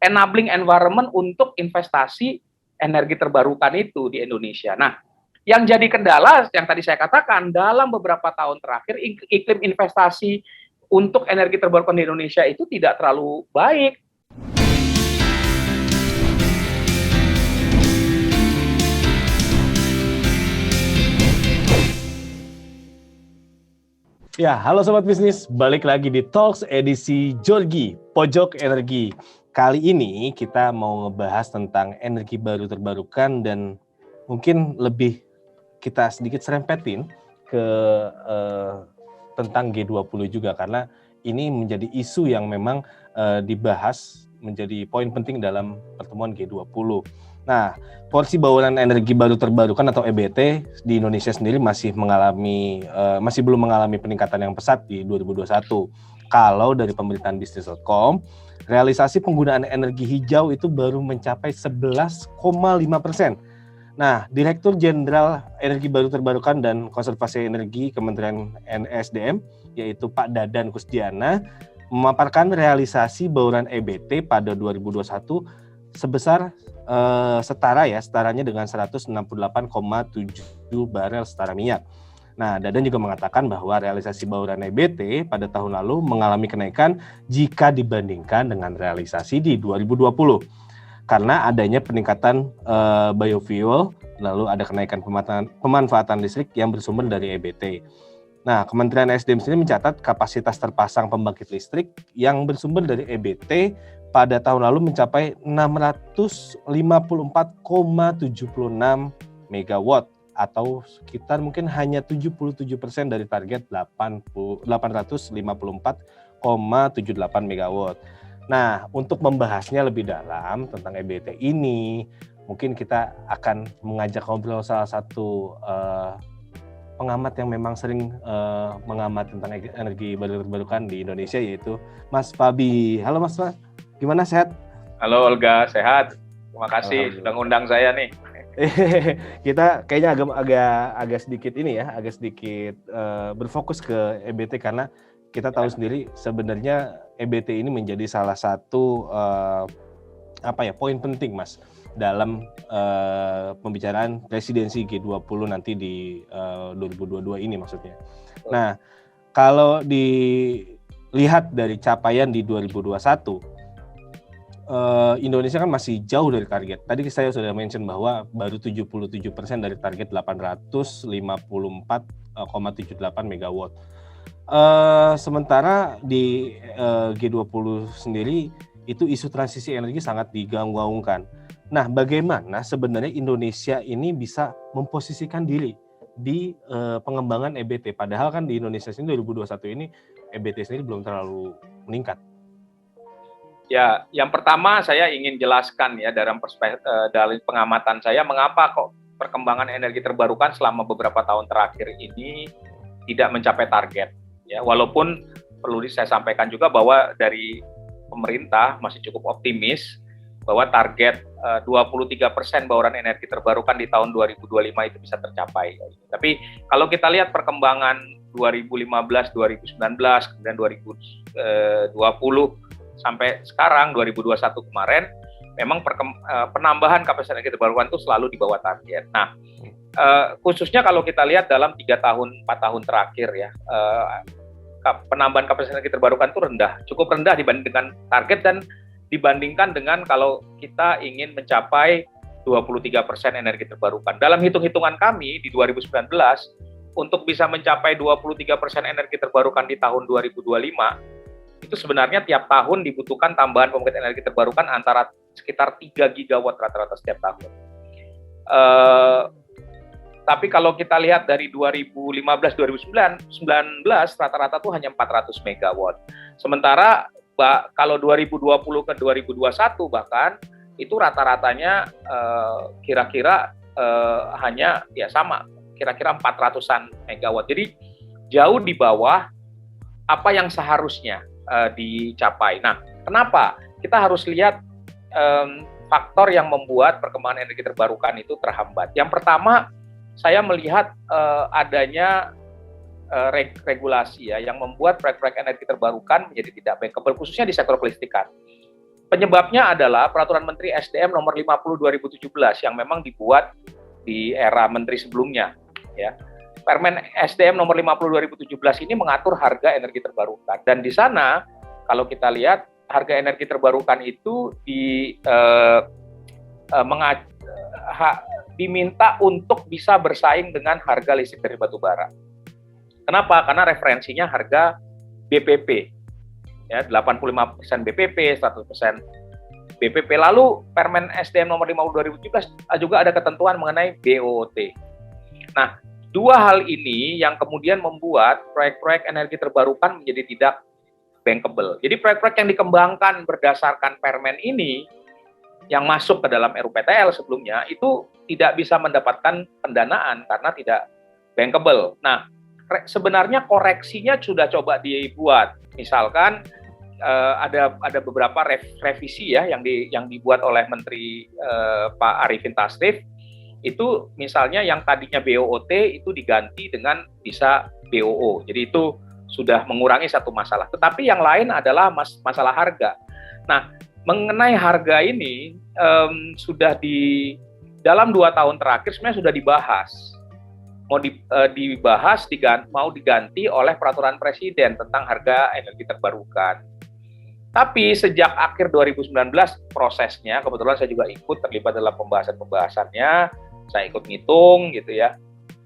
enabling environment untuk investasi energi terbarukan itu di Indonesia. Nah, yang jadi kendala yang tadi saya katakan dalam beberapa tahun terakhir iklim investasi untuk energi terbarukan di Indonesia itu tidak terlalu baik. Ya, halo Sobat Bisnis, balik lagi di Talks edisi Jorgi, Pojok Energi. Kali ini kita mau ngebahas tentang energi baru terbarukan dan mungkin lebih kita sedikit serempetin ke tentang G20 juga, karena ini menjadi isu yang memang dibahas menjadi poin penting dalam pertemuan G20. Nah, porsi bauran energi baru terbarukan atau EBT di Indonesia sendiri masih belum mengalami peningkatan yang pesat di 2021. Kalau dari pemberitaan bisnis.com, realisasi penggunaan energi hijau itu baru mencapai 11,5%. Nah, Direktur Jenderal Energi Baru Terbarukan dan Konservasi Energi Kementerian SDM, yaitu Pak Dadan Kusdiana, memaparkan realisasi bauran EBT pada 2021 sebesar setaranya dengan 168,7 barel setara minyak. Nah, Dadan juga mengatakan bahwa realisasi bauran EBT pada tahun lalu mengalami kenaikan jika dibandingkan dengan realisasi di 2020. Karena adanya peningkatan biofuel, lalu ada kenaikan pemanfaatan listrik yang bersumber dari EBT. Nah, Kementerian SDM sendiri mencatat kapasitas terpasang pembangkit listrik yang bersumber dari EBT pada tahun lalu mencapai 654,76 megawatt atau sekitar mungkin hanya 77% dari target 854,78 megawatt. Nah, untuk membahasnya lebih dalam tentang EBT ini, mungkin kita akan mengajak ngobrol salah satu pengamat yang memang sering mengamati tentang energi baru terbarukan di Indonesia, yaitu Mas Fabi. Halo Mas Fabi. Gimana, sehat? Halo Olga, sehat. Terima kasih sudah ngundang saya nih. Kita kayaknya agak sedikit berfokus ke EBT karena kita tahu sendiri sebenarnya EBT ini menjadi salah satu poin penting, Mas, dalam pembicaraan presidensi G20 nanti di 2022 ini maksudnya. Nah, kalau dilihat dari capaian di 2021, Indonesia kan masih jauh dari target. Tadi saya sudah mention bahwa baru 77% dari target 854,78 megawatt. Sementara di G20 sendiri itu isu transisi energi sangat digaung-gaungkan. Nah, bagaimana sebenarnya Indonesia ini bisa memposisikan diri di pengembangan EBT? Padahal kan di Indonesia sendiri 2021 ini EBT sendiri belum terlalu meningkat. Ya, yang pertama saya ingin jelaskan ya dalam pengamatan saya mengapa kok perkembangan energi terbarukan selama beberapa tahun terakhir ini tidak mencapai target. Ya, walaupun perlu saya sampaikan juga bahwa dari pemerintah masih cukup optimis bahwa target 23% bauran energi terbarukan di tahun 2025 itu bisa tercapai. Tapi kalau kita lihat perkembangan 2015, 2019, kemudian 2020 sampai sekarang 2021 kemarin, memang penambahan kapasitas energi terbarukan itu selalu di bawah target. Nah, khususnya kalau kita lihat dalam 3 tahun, 4 tahun terakhir ya, penambahan kapasitas energi terbarukan itu cukup rendah dibandingkan target dan dibandingkan dengan kalau kita ingin mencapai 23% energi terbarukan. Dalam hitung-hitungan kami di 2019, untuk bisa mencapai 23% energi terbarukan di tahun 2025, itu sebenarnya tiap tahun dibutuhkan tambahan pembangkit energi terbarukan antara sekitar 3 gigawatt rata-rata setiap tahun. Tapi kalau kita lihat dari 2015-2019 rata-rata itu hanya 400 megawatt. Sementara kalau 2020 ke 2021 bahkan itu rata-ratanya kira-kira hanya ya sama, kira-kira 400-an megawatt. Jadi jauh di bawah apa yang seharusnya dicapai. Nah, kenapa? Kita harus lihat faktor yang membuat perkembangan energi terbarukan itu terhambat. Yang pertama, saya melihat adanya regulasi ya yang membuat proyek-proyek energi terbarukan menjadi tidak bankable, khususnya di sektor kelistrikan. Penyebabnya adalah Peraturan Menteri SDM nomor 50 2017 yang memang dibuat di era menteri sebelumnya, ya. Permen SDM nomor 50 2017 ini mengatur harga energi terbarukan, dan di sana kalau kita lihat harga energi terbarukan itu diminta untuk bisa bersaing dengan harga listrik dari batu bara. Kenapa? Karena referensinya harga BPP, ya, 85% BPP, 100% BPP. Lalu Permen SDM nomor 50 2017 juga ada ketentuan mengenai BOT. Nah, dua hal ini yang kemudian membuat proyek-proyek energi terbarukan menjadi tidak bankable. Jadi proyek-proyek yang dikembangkan berdasarkan permen ini yang masuk ke dalam RUPTL sebelumnya itu tidak bisa mendapatkan pendanaan karena tidak bankable. Nah, sebenarnya koreksinya sudah coba dibuat. Misalkan ada beberapa revisi ya yang dibuat oleh Menteri Pak Arifin Tasrif. Itu misalnya yang tadinya BOT itu diganti dengan bisa BOO. Jadi itu sudah mengurangi satu masalah. Tetapi yang lain adalah masalah harga. Nah, mengenai harga ini sudah dalam 2 tahun terakhir sebenarnya sudah dibahas. Mau diganti oleh peraturan presiden tentang harga energi terbarukan. Tapi sejak akhir 2019 prosesnya, kebetulan saya juga ikut terlibat dalam pembahasannya, saya ikut ngitung gitu ya.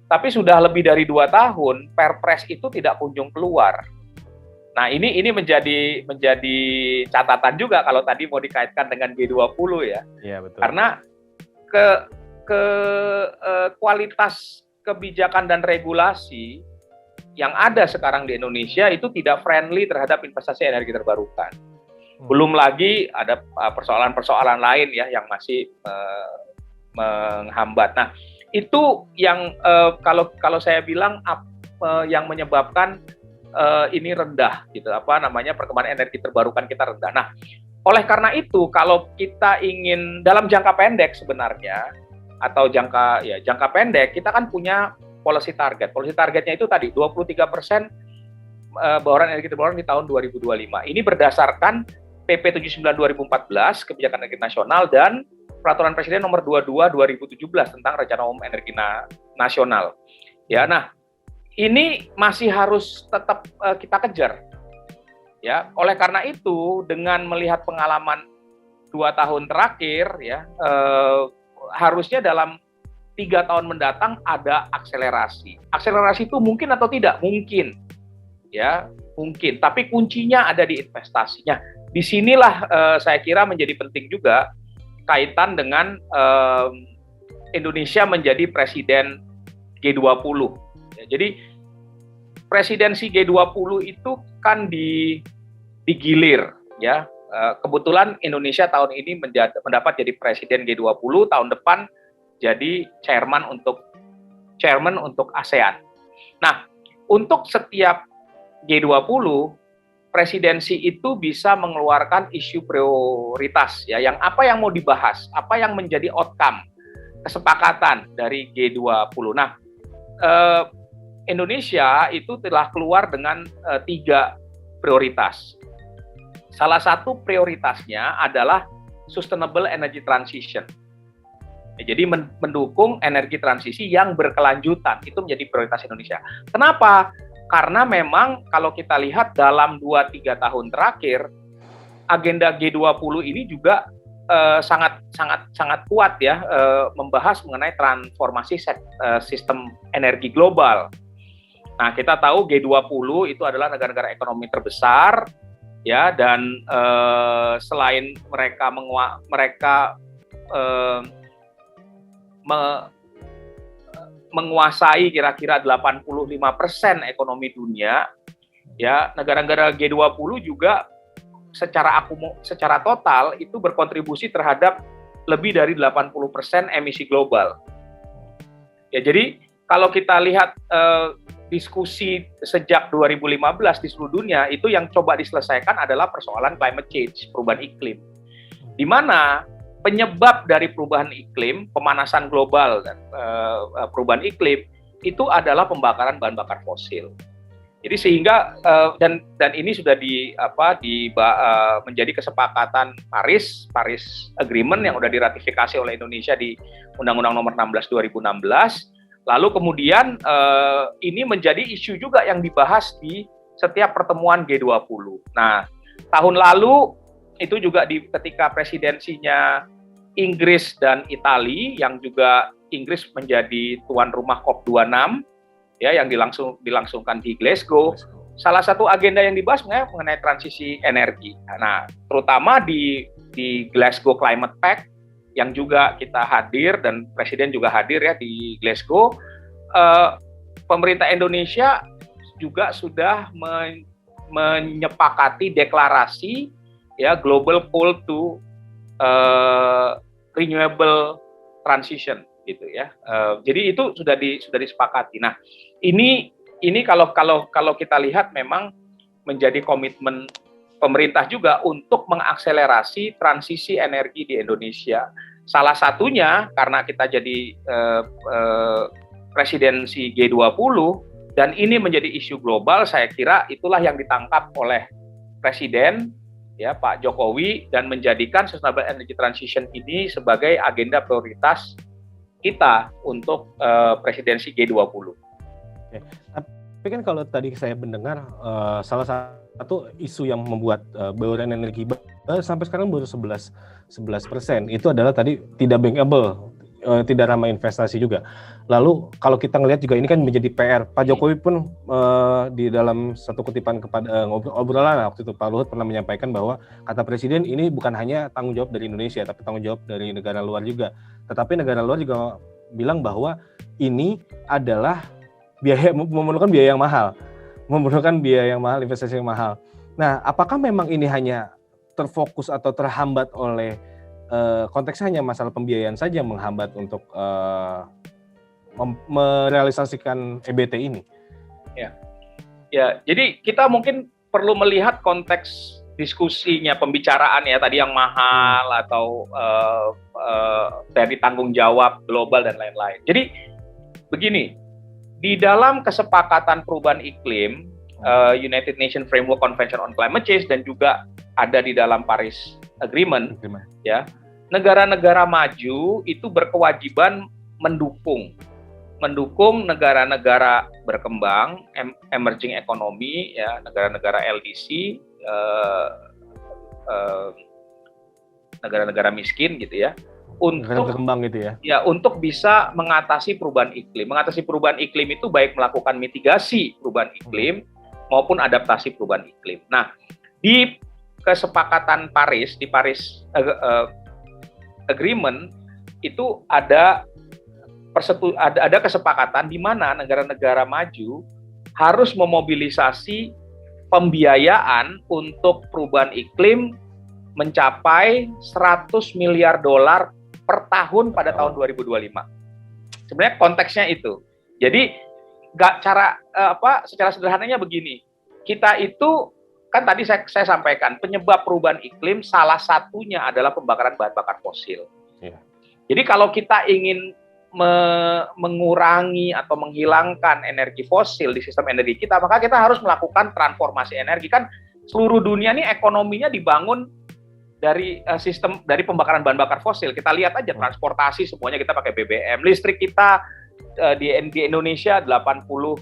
Tapi sudah lebih dari 2 tahun, Perpres itu tidak kunjung keluar. Nah, ini menjadi catatan juga kalau tadi mau dikaitkan dengan G20 ya. Iya, betul. Karena kualitas kebijakan dan regulasi yang ada sekarang di Indonesia itu tidak friendly terhadap investasi energi terbarukan. Belum lagi ada persoalan-persoalan lain ya yang masih menghambat. Nah, itu yang kalau saya bilang yang menyebabkan ini rendah gitu, perkembangan energi terbarukan kita rendah. Nah, oleh karena itu kalau kita ingin dalam jangka pendek sebenarnya atau jangka pendek kita kan punya policy target. Policy targetnya itu tadi 23% bauran energi terbarukan di tahun 2025. Ini berdasarkan PP 79 2014 Kebijakan Energi Nasional dan Peraturan Presiden Nomor 22 2017 tentang Rencana Umum Energi Nasional. Ya, nah ini masih harus tetap kita kejar. Ya, oleh karena itu dengan melihat pengalaman 2 tahun terakhir, ya harusnya dalam 3 tahun mendatang ada akselerasi. Akselerasi itu mungkin atau tidak? Mungkin, ya mungkin. Tapi kuncinya ada di investasinya. Disinilah saya kira menjadi penting juga kaitan dengan Indonesia menjadi presiden G20. Ya, jadi presidensi G20 itu kan digilir, ya. Kebetulan Indonesia tahun ini mendapat jadi presiden G20, tahun depan jadi chairman untuk ASEAN. Nah, untuk setiap G20 presidensi itu bisa mengeluarkan isu prioritas ya, yang mau dibahas, apa yang menjadi outcome kesepakatan dari G20. Nah, Indonesia itu telah keluar dengan 3 prioritas. Salah satu prioritasnya adalah sustainable energy transition. Jadi mendukung energi transisi yang berkelanjutan itu menjadi prioritas Indonesia. Kenapa? Karena memang kalau kita lihat dalam 2-3 tahun terakhir agenda G20 ini juga sangat kuat ya, membahas mengenai transformasi sistem energi global. Nah, kita tahu G20 itu adalah negara-negara ekonomi terbesar ya, dan selain mereka menguasai kira-kira 85% ekonomi dunia, ya negara-negara G20 juga secara total itu berkontribusi terhadap lebih dari 80% emisi global. Ya, jadi kalau kita lihat diskusi sejak 2015 di seluruh dunia itu yang coba diselesaikan adalah persoalan climate change, perubahan iklim. Di mana penyebab dari perubahan iklim, pemanasan global dan perubahan iklim itu adalah pembakaran bahan bakar fosil. Jadi sehingga dan ini sudah menjadi kesepakatan Paris Agreement yang sudah diratifikasi oleh Indonesia di Undang-Undang Nomor 16 2016. Lalu kemudian ini menjadi isu juga yang dibahas di setiap pertemuan G20. Nah, tahun lalu itu juga ketika presidensinya Inggris dan Italia, yang juga Inggris menjadi tuan rumah COP26 ya, yang dilangsungkan di Glasgow. Salah satu agenda yang dibahas mengenai transisi energi. Nah, terutama di Glasgow Climate Pact yang juga kita hadir dan Presiden juga hadir ya di Glasgow. Pemerintah Indonesia juga sudah menyepakati deklarasi ya Global Call to Renewable Transition gitu ya. Jadi itu sudah disepakati. Nah, ini kalau kita lihat memang menjadi komitmen pemerintah juga untuk mengakselerasi transisi energi di Indonesia. Salah satunya karena kita jadi presidensi G20 dan ini menjadi isu global, saya kira itulah yang ditangkap oleh Presiden ya Pak Jokowi dan menjadikan sustainable energy transition ini sebagai agenda prioritas kita untuk presidensi G20. Oke. Tapi kan kalau tadi saya mendengar salah satu isu yang membuat bauran energi sampai sekarang baru 11% itu adalah tadi tidak bankable, tidak ramah investasi juga. Lalu kalau kita ngelihat juga ini kan menjadi PR. Pak Jokowi pun di dalam satu kutipan kepada obrolan waktu itu Pak Luhut pernah menyampaikan bahwa kata Presiden ini bukan hanya tanggung jawab dari Indonesia tapi tanggung jawab dari negara luar juga. Tetapi negara luar juga bilang bahwa ini adalah memerlukan biaya yang mahal, investasi yang mahal. Nah, apakah memang ini hanya terfokus atau terhambat oleh konteksnya hanya masalah pembiayaan saja yang menghambat untuk merealisasikan EBT ini? Ya, jadi kita mungkin perlu melihat konteks diskusinya, pembicaraan ya tadi yang mahal atau dari tanggung jawab global dan lain-lain. Jadi begini, di dalam kesepakatan perubahan iklim United Nations Framework Convention on Climate Change dan juga ada di dalam Paris Agreement. Ya, negara-negara maju itu berkewajiban mendukung negara-negara berkembang, emerging economy, ya, negara-negara LDC, negara-negara miskin gitu ya, untuk berkembang gitu ya. Ya, untuk bisa mengatasi perubahan iklim. Mengatasi perubahan iklim itu baik melakukan mitigasi perubahan iklim maupun adaptasi perubahan iklim. Nah, di kesepakatan Paris, di Paris Agreement itu ada kesepakatan di mana negara-negara maju harus memobilisasi pembiayaan untuk perubahan iklim mencapai 100 miliar dolar per tahun pada tahun 2025. Sebenarnya konteksnya itu. Jadi secara sederhananya begini. Kita itu kan tadi saya sampaikan penyebab perubahan iklim salah satunya adalah pembakaran bahan bakar fosil. Yeah. Jadi kalau kita ingin mengurangi atau menghilangkan energi fosil di sistem energi kita, maka kita harus melakukan transformasi energi. Kan seluruh dunia ini ekonominya dibangun dari dari pembakaran bahan bakar fosil. Kita lihat aja transportasi semuanya kita pakai BBM. Listrik kita di Indonesia 87%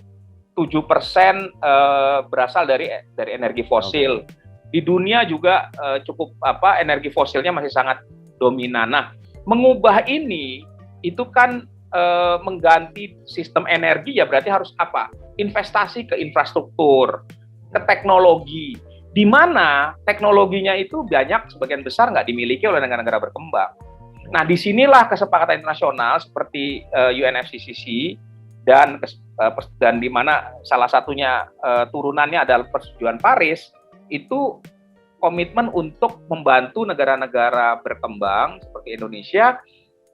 berasal dari energi fosil. Di dunia juga cukup energi fosilnya masih sangat dominan. Nah, mengubah ini itu kan mengganti sistem energi ya berarti harus investasi ke infrastruktur, ke teknologi, di mana teknologinya itu sebagian besar nggak dimiliki oleh negara-negara berkembang. Nah, disinilah kesepakatan internasional seperti UNFCCC dan di mana salah satunya turunannya adalah Persetujuan Paris, itu komitmen untuk membantu negara-negara berkembang seperti Indonesia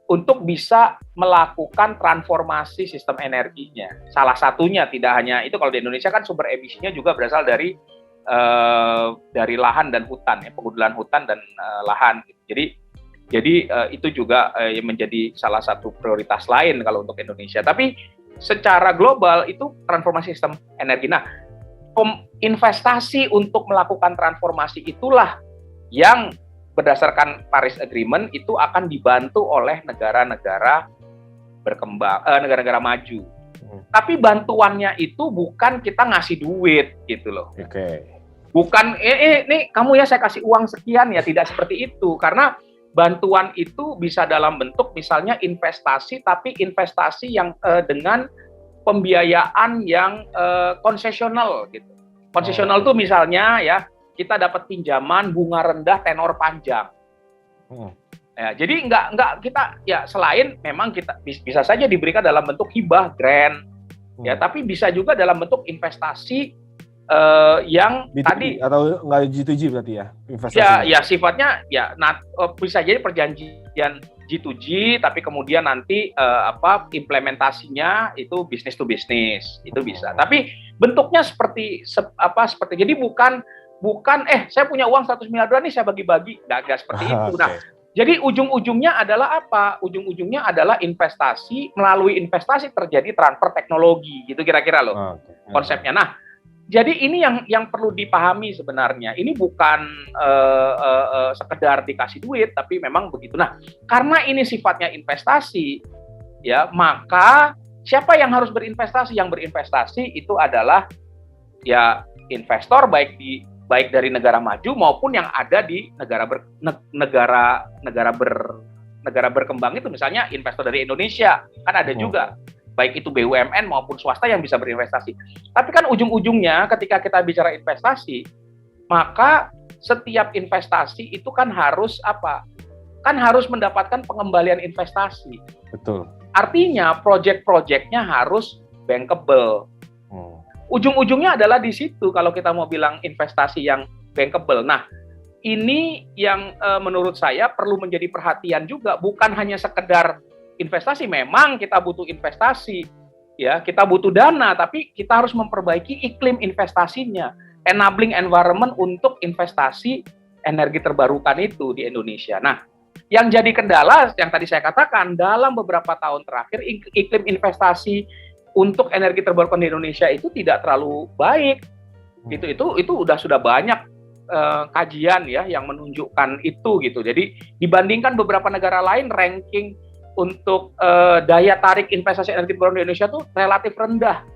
untuk bisa melakukan transformasi sistem energinya. Salah satunya, tidak hanya itu, kalau di Indonesia kan sumber emisinya juga berasal dari lahan dan hutan, ya, pengundulan hutan dan lahan. Jadi itu juga menjadi salah satu prioritas lain kalau untuk Indonesia. Tapi secara global itu transformasi sistem energi. Nah, investasi untuk melakukan transformasi itulah yang berdasarkan Paris Agreement itu akan dibantu oleh negara-negara berkembang, negara-negara maju. Tapi bantuannya itu bukan kita ngasih duit gitu loh. Bukan ini kamu ya saya kasih uang sekian ya, tidak seperti itu. Karena bantuan itu bisa dalam bentuk misalnya investasi, tapi investasi yang dengan pembiayaan yang konsesional gitu. Konsesional itu misalnya ya kita dapat pinjaman bunga rendah tenor panjang. Ya, jadi nggak kita ya selain memang kita bisa saja diberikan dalam bentuk hibah grant ya, tapi bisa juga dalam bentuk investasi yang B2B, tadi atau nggak G2G berarti ya investasi. Ya sifatnya ya bisa jadi perjanjian G2G, tapi kemudian nanti implementasinya itu business to business itu bisa. Tapi bentuknya seperti jadi bukan saya punya uang 100 miliar dolar nih saya bagi-bagi, nggak seperti itu. Nah, jadi ujung-ujungnya adalah apa? Ujung-ujungnya adalah investasi, melalui investasi terjadi transfer teknologi, gitu kira-kira loh konsepnya. Nah, jadi ini yang perlu dipahami sebenarnya. Ini bukan sekedar dikasih duit, tapi memang begitu. Nah, karena ini sifatnya investasi, ya maka siapa yang harus berinvestasi? Yang berinvestasi itu adalah ya investor baik dari negara maju maupun yang ada di negara berkembang itu, misalnya investor dari Indonesia kan ada juga, baik itu BUMN maupun swasta yang bisa berinvestasi. Tapi kan ujung-ujungnya ketika kita bicara investasi, maka setiap investasi itu kan harus apa? Kan harus mendapatkan pengembalian investasi. Betul. Artinya project-projectnya harus bankable. Ujung-ujungnya adalah di situ kalau kita mau bilang investasi yang bankable. Nah, ini yang menurut saya perlu menjadi perhatian juga, bukan hanya sekedar investasi. Memang kita butuh investasi, ya kita butuh dana, tapi kita harus memperbaiki iklim investasinya, enabling environment untuk investasi energi terbarukan itu di Indonesia. Nah, yang jadi kendala yang tadi saya katakan, dalam beberapa tahun terakhir iklim investasi untuk energi terbarukan di Indonesia itu tidak terlalu baik. Itu sudah banyak kajian ya yang menunjukkan itu gitu. Jadi dibandingkan beberapa negara lain, ranking untuk daya tarik investasi energi terbarukan di Indonesia itu relatif rendah.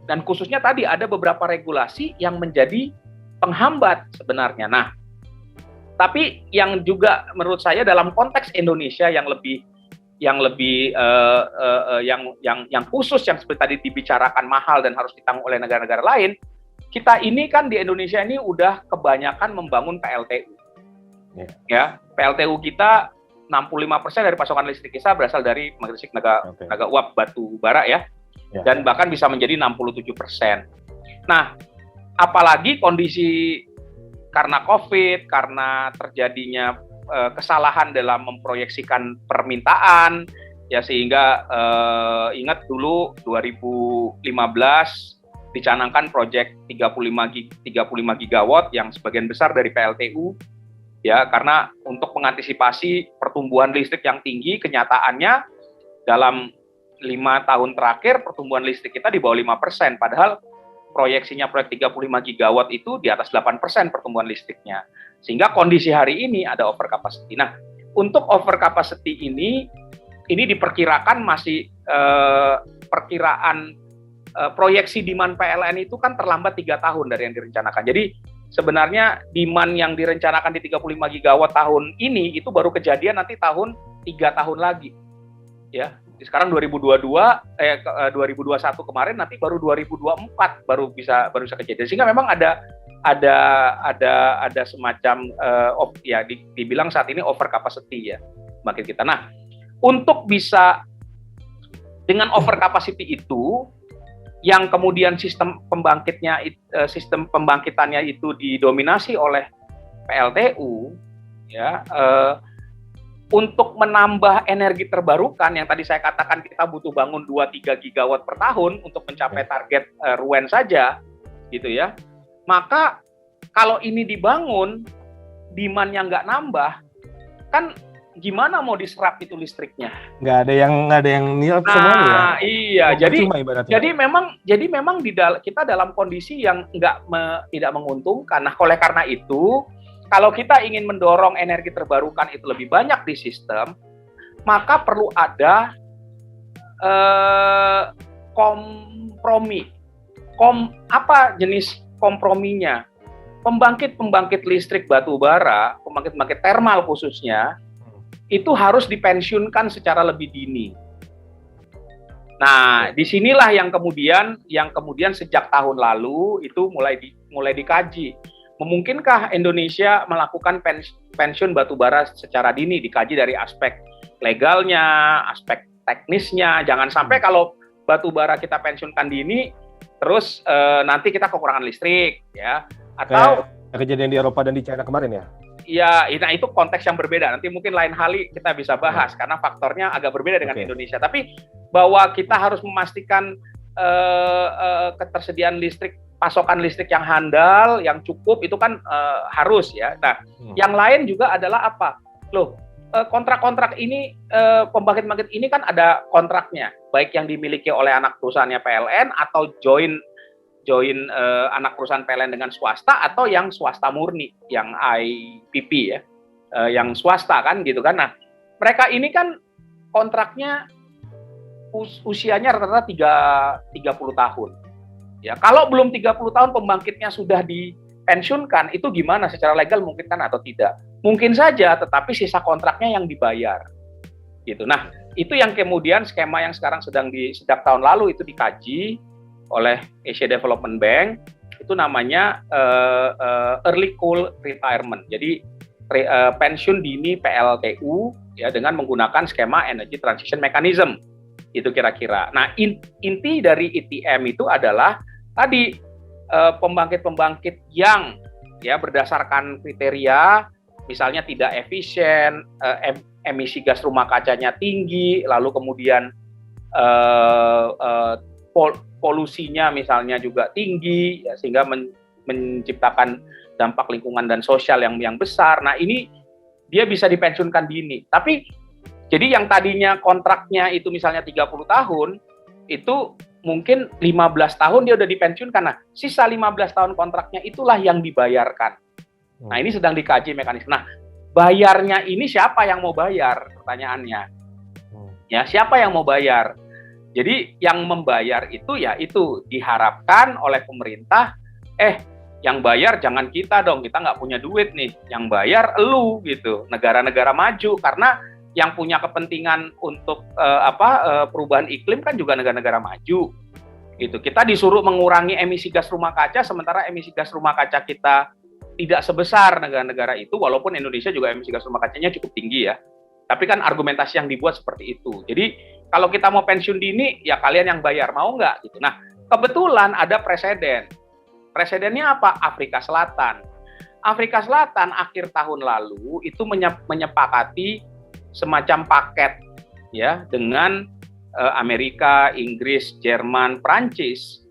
Dan khususnya tadi ada beberapa regulasi yang menjadi penghambat sebenarnya. Nah, tapi yang juga menurut saya dalam konteks Indonesia yang khusus yang seperti tadi dibicarakan mahal dan harus ditanggung oleh negara-negara lain, kita ini kan di Indonesia ini udah kebanyakan membangun PLTU. Ya, PLTU kita 65% dari pasokan listrik kita berasal dari pembangkit listrik tenaga uap batu bara ya. Dan bahkan bisa menjadi 67%. Nah, apalagi kondisi karena COVID, karena terjadinya kesalahan dalam memproyeksikan permintaan ya, sehingga ingat dulu 2015 dicanangkan proyek 35 gigawatt yang sebagian besar dari PLTU ya, karena untuk mengantisipasi pertumbuhan listrik yang tinggi. Kenyataannya dalam 5 tahun terakhir pertumbuhan listrik kita di bawah 5%, padahal proyeksinya proyek 35 gigawatt itu di atas 8% pertumbuhan listriknya. Sehingga kondisi hari ini ada over capacity. Nah, untuk over capacity ini diperkirakan masih perkiraan proyeksi demand PLN itu kan terlambat 3 tahun dari yang direncanakan. Jadi sebenarnya demand yang direncanakan di 35 gigawatt tahun ini itu baru kejadian nanti 3 tahun lagi. Ya, sekarang 2021 kemarin, nanti baru 2024 baru bisa kejadian. Sehingga memang ada semacam dibilang saat ini over capacity ya makin kita. Nah, untuk bisa dengan over capacity itu yang kemudian sistem pembangkitannya itu didominasi oleh PLTU ya, untuk menambah energi terbarukan yang tadi saya katakan kita butuh bangun 2-3 gigawatt per tahun untuk mencapai target RUN saja gitu ya. Maka kalau ini dibangun, demand yang nggak nambah, kan gimana mau diserap itu listriknya? Nggak ada yang nilai semuanya ya. Iya, jadi memang kita dalam kondisi yang tidak menguntungkan. Nah, oleh karena itu, kalau kita ingin mendorong energi terbarukan itu lebih banyak di sistem, maka perlu ada kompromi. Apa jenis komprominya? Pembangkit listrik batu bara, pembangkit termal khususnya, itu harus dipensiunkan secara lebih dini. Nah, disinilah yang kemudian sejak tahun lalu itu mulai dikaji. Memungkinkah Indonesia melakukan pensiun batu bara secara dini? Dikaji dari aspek legalnya, aspek teknisnya. Jangan sampai kalau batu bara kita pensiunkan dini, terus nanti kita kekurangan listrik, ya. Atau kejadian di Eropa dan di China kemarin ya? Ya, nah itu konteks yang berbeda. Nanti mungkin lain kali kita bisa bahas karena faktornya agak berbeda dengan Indonesia. Tapi bahwa kita harus memastikan ketersediaan listrik, pasokan listrik yang handal, yang cukup itu kan harus ya. Nah, yang lain juga adalah apa? Loh, kontrak-kontrak ini, pembangkit-pembangkit ini kan ada kontraknya, baik yang dimiliki oleh anak perusahaannya PLN atau join anak perusahaan PLN dengan swasta atau yang swasta murni, yang IPP ya, yang swasta kan gitu kan. Nah, mereka ini kan kontraknya usianya rata-rata 30 tahun. Ya, kalau belum 30 tahun pembangkitnya sudah dipensiunkan, itu gimana secara legal mungkin kan atau tidak? Mungkin saja, tetapi sisa kontraknya yang dibayar. Gitu. Nah, itu yang kemudian skema yang sekarang sejak tahun lalu itu dikaji oleh Asia Development Bank, itu namanya early coal retirement. Jadi pensiun dini PLTU ya dengan menggunakan skema energy transition mechanism. Itu kira-kira. Nah, inti dari ETM itu adalah tadi pembangkit-pembangkit yang ya berdasarkan kriteria misalnya tidak efisien, emisi gas rumah kacanya tinggi, lalu kemudian polusinya misalnya juga tinggi, ya, sehingga menciptakan dampak lingkungan dan sosial yang besar. Nah, ini dia bisa dipensiunkan dini. Tapi, jadi yang tadinya kontraknya itu misalnya 30 tahun, itu mungkin 15 tahun dia udah dipensiunkan. Nah, sisa 15 tahun kontraknya itulah yang dibayarkan. Nah, ini sedang dikaji mekanisme. Nah, bayarnya ini siapa yang mau bayar? Pertanyaannya. Ya, siapa yang mau bayar? Jadi yang membayar itu ya itu diharapkan oleh pemerintah, yang bayar jangan kita dong, kita nggak punya duit nih, yang bayar elu gitu, negara-negara maju, karena yang punya kepentingan untuk perubahan iklim kan juga negara-negara maju, gitu. Kita disuruh mengurangi emisi gas rumah kaca, sementara emisi gas rumah kaca kita tidak sebesar negara-negara itu, walaupun Indonesia juga emisi gas rumah kacanya cukup tinggi ya. Tapi kan argumentasi yang dibuat seperti itu. Jadi kalau kita mau pensiun dini, ya kalian yang bayar, mau nggak? Gitu. Nah, kebetulan ada presiden. Presidennya apa? Afrika Selatan. Afrika Selatan akhir tahun lalu itu menyepakati semacam paket ya dengan Amerika, Inggris, Jerman, Prancis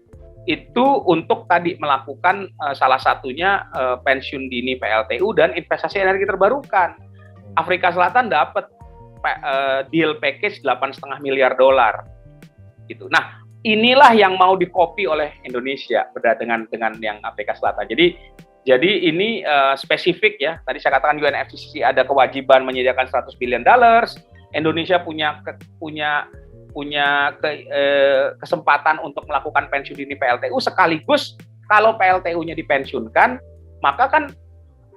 itu untuk tadi melakukan salah satunya pensiun dini PLTU dan investasi energi terbarukan. Afrika Selatan dapat deal package $8,5 miliar gitu. Nah, inilah yang mau dikopi oleh Indonesia beda dengan yang Afrika Selatan. Jadi ini spesifik ya. Tadi saya katakan UNFCCC ada kewajiban menyediakan $100 billion. Indonesia punya kesempatan untuk melakukan pensiun dini PLTU sekaligus kalau PLTU-nya dipensiunkan, maka kan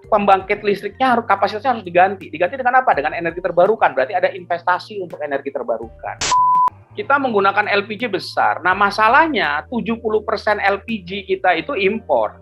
pembangkit listriknya kapasitasnya harus diganti. Diganti dengan apa? Dengan energi terbarukan. Berarti ada investasi untuk energi terbarukan. Kita menggunakan LPG besar. Nah, masalahnya 70% LPG kita itu impor.